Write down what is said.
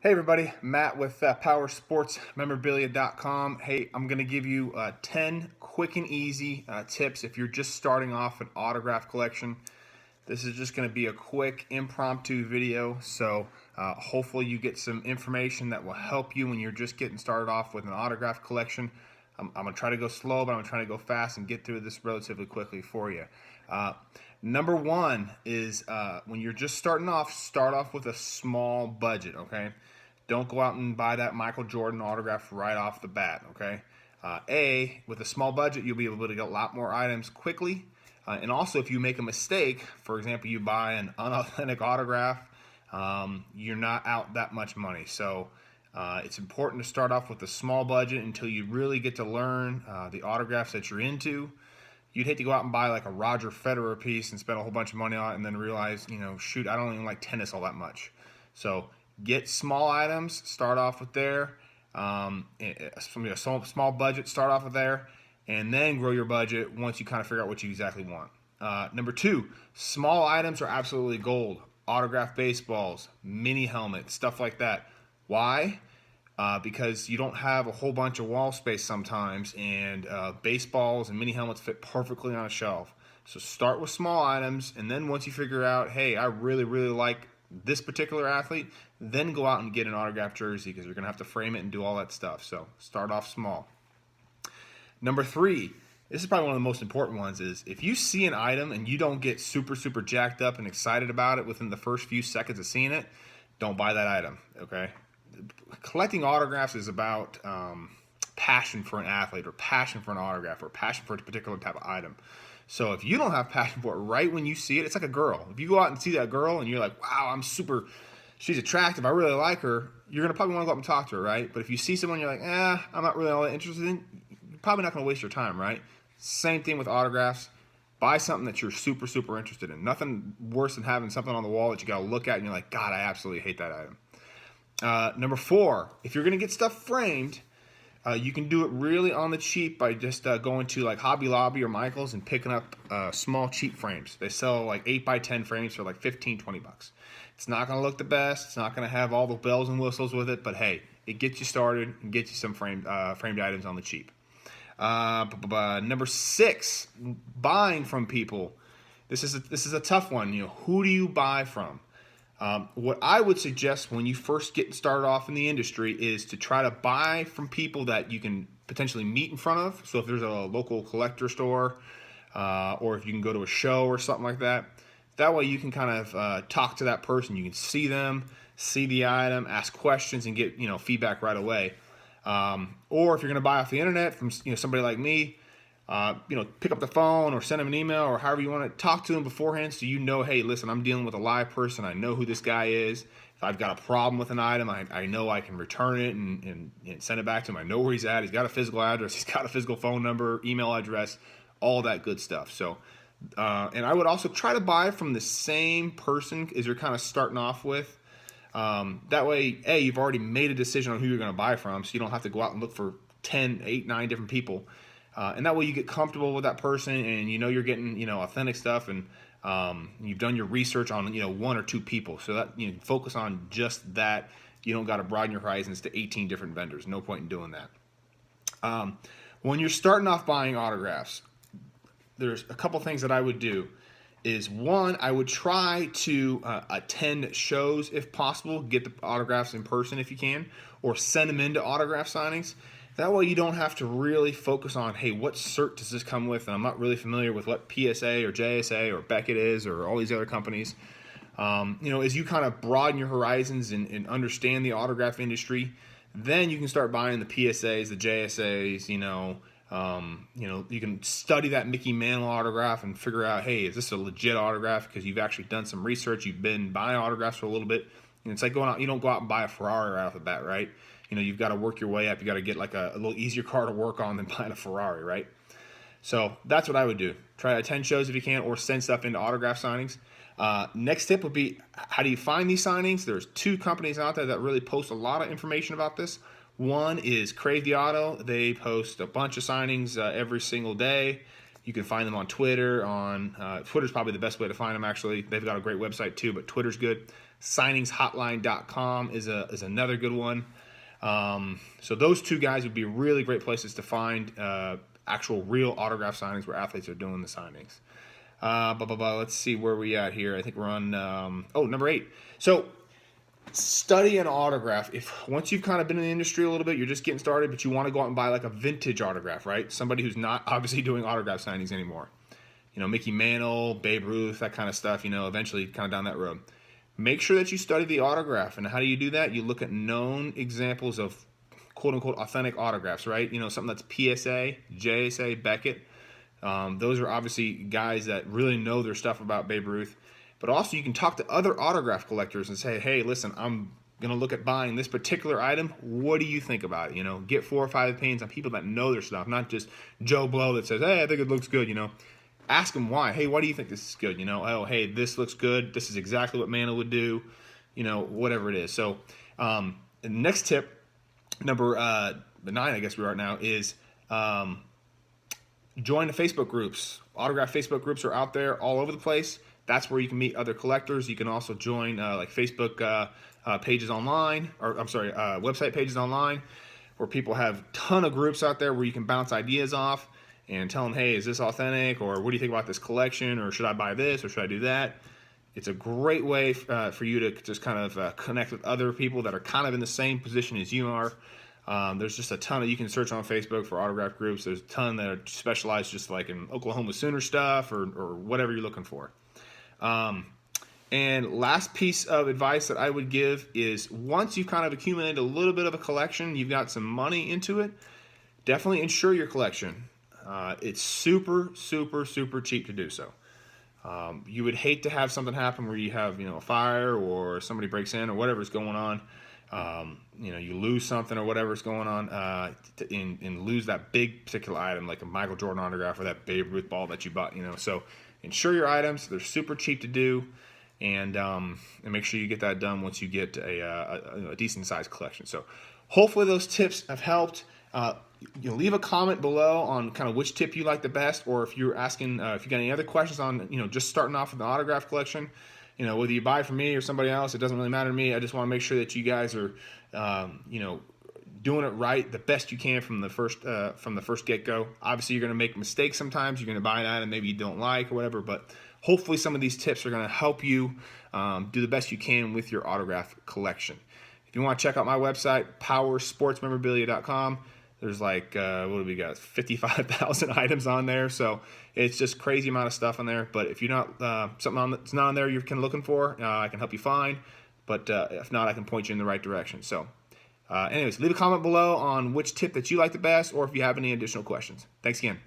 Hey everybody, Matt with PowerSportsMemorabilia.com. Hey, I'm going to give you 10 quick and easy tips if you're just starting off an autograph collection. This is just going to be a quick impromptu video, so hopefully you get some information that will help you when you're just getting started off with an autograph collection. I'm going to try to go slow, but I'm going to try to go fast and get through this relatively quickly for you. Uh, Number one is when you're just starting off, start off with a small budget, okay? Don't go out and buy that Michael Jordan autograph right off the bat, okay? With a small budget, you'll be able to get a lot more items quickly. And also, if you make a mistake, for example, you buy an unauthentic autograph, you're not out that much money. So it's important to start off with a small budget until you really get to learn the autographs that you're into. You'd hate to go out and buy like a Roger Federer piece and spend a whole bunch of money on it and then realize, shoot, I don't even like tennis all that much. So get small items, start off with there. A small budget, start off with there, and then grow your budget once you kind of figure out what you exactly want. Number two, small items are absolutely gold. Autographed baseballs, mini helmets, stuff like that. Why? Because you don't have a whole bunch of wall space sometimes, and baseballs and mini helmets fit perfectly on a shelf. So start with small items, and then once you figure out, hey, I really, really like this particular athlete, then go out and get an autographed jersey because you're going to have to frame it and do all that stuff. So start off small. Number three, this is probably one of the most important ones, is if you see an item and you don't get super, super jacked up and excited about it within the first few seconds of seeing it, don't buy that item, okay? Collecting autographs is about passion for an athlete or passion for an autograph or passion for a particular type of item. So if you don't have passion for it right when you see it, it's like a girl. If you go out and see that girl and you're like, wow, she's attractive, I really like her, you're going to probably want to go up and talk to her, right? But if you see someone you're like, I'm not really all that interested in, you're probably not going to waste your time, right? Same thing with autographs. Buy something that you're super, super interested in. Nothing worse than having something on the wall that you got to look at and you're like, God, I absolutely hate that item. Number four, if you're going to get stuff framed, you can do it really on the cheap by just going to like Hobby Lobby or Michael's and picking up small cheap frames. They sell like 8x10 frames for like 15, 20 bucks. It's not going to look the best. It's not going to have all the bells and whistles with it, but hey, it gets you started and gets you some framed items on the cheap. Number six, buying from people. This is a tough one. Who do you buy from? What I would suggest when you first get started off in the industry is to try to buy from people that you can potentially meet in front of. So if there's a local collector store, or if you can go to a show or something like that, that way you can kind of talk to that person. You can see them, see the item, ask questions, and get feedback right away. Or if you're going to buy off the internet from somebody like me, pick up the phone or send them an email or however you want to talk to them beforehand so hey, listen, I'm dealing with a live person. I know who this guy is. If I've got a problem with an item, I know I can return it and send it back to him. I know where he's at. He's got a physical address. He's got a physical phone number, email address, all that good stuff. So, and I would also try to buy from the same person as you're kind of starting off with. That way, you've already made a decision on who you're going to buy from, so you don't have to go out and look for 10, 8, 9 different people. And that way you get comfortable with that person and you're getting authentic stuff, and you've done your research on one or two people, so that focus on just that. You don't got to broaden your horizons to 18 different vendors. No point in doing that. When you're starting off buying autographs, there's a couple things that I would do. Is one, I would try to attend shows if possible, get the autographs in person if you can, or send them into autograph signings. That way you don't have to really focus on, hey, what cert does this come with? And I'm not really familiar with what PSA or JSA or Beckett is or all these other companies. As you kind of broaden your horizons and understand the autograph industry, then you can start buying the PSAs, the JSAs, you can study that Mickey Mantle autograph and figure out, hey, is this a legit autograph? Because you've actually done some research. You've been buying autographs for a little bit. And it's like going out. You don't go out and buy a Ferrari right off the bat, right? You've got to work your way up. You got to get like a little easier car to work on than buying a Ferrari, right? So that's what I would do. Try to attend shows if you can, or send stuff into autograph signings. Next tip would be, how do you find these signings? There's two companies out there that really post a lot of information about this. One is Crave the Auto. They post a bunch of signings every single day. You can find them on Twitter. Twitter's probably the best way to find them, actually. They've got a great website too, but Twitter's good. signingshotline.com is another good one. So those two guys would be really great places to find actual real autograph signings where athletes are doing the signings. Let's see where we at here. I think we're on number 8. So study an autograph. If once you've kind of been in the industry a little bit, you're just getting started, but you want to go out and buy like a vintage autograph, right? Somebody who's not obviously doing autograph signings anymore. Mickey Mantle, Babe Ruth, that kind of stuff, eventually kind of down that road. Make sure that you study the autograph. And how do you do that? You look at known examples of quote-unquote authentic autographs, right? Something that's PSA, JSA, Beckett. Those are obviously guys that really know their stuff about Babe Ruth. But also you can talk to other autograph collectors and say, hey, listen, I'm going to look at buying this particular item. What do you think about it? Get 4 or 5 opinions on people that know their stuff, not just Joe Blow that says, hey, I think it looks good, Ask them why. Hey, why do you think this is good? Oh, hey, this looks good. This is exactly what Mantle would do. Whatever it is. So the next tip, number 9, I guess we are now, is join the Facebook groups. Autograph Facebook groups are out there all over the place. That's where you can meet other collectors. You can also join like Facebook pages online, or website pages online, where people have a ton of groups out there where you can bounce ideas off and tell them, hey, is this authentic? Or what do you think about this collection? Or should I buy this? Or should I do that? It's a great way for you to just kind of connect with other people that are kind of in the same position as you are. There's just a ton of, you can search on Facebook for autograph groups. There's a ton that are specialized just like in Oklahoma Sooner stuff or whatever you're looking for. And last piece of advice that I would give is once you've kind of accumulated a little bit of a collection, you've got some money into it, definitely insure your collection. It's super, super, super cheap to do so. You would hate to have something happen where you have, a fire or somebody breaks in or whatever's going on. You lose something or whatever's going on, and lose that big particular item like a Michael Jordan autograph or that Babe Ruth ball that you bought. So insure your items. They're super cheap to do, and make sure you get that done once you get a decent sized collection. So hopefully those tips have helped. Leave a comment below on kind of which tip you like the best, or if you're asking if you got any other questions on just starting off with an autograph collection. Whether you buy from me or somebody else, it doesn't really matter to me. I just want to make sure that you guys are doing it right, the best you can from the first get-go. Obviously, you're going to make mistakes sometimes. You're going to buy an item maybe you don't like or whatever, but hopefully some of these tips are going to help you do the best you can with your autograph collection. If you want to check out my website, powersportsmemorabilia.com, there's like, what do we got, 55,000 items on there, so it's just crazy amount of stuff on there. But if you're not, something that's not on there you're looking for, I can help you find, but if not, I can point you in the right direction. So anyways, leave a comment below on which tip that you like the best, or if you have any additional questions. Thanks again.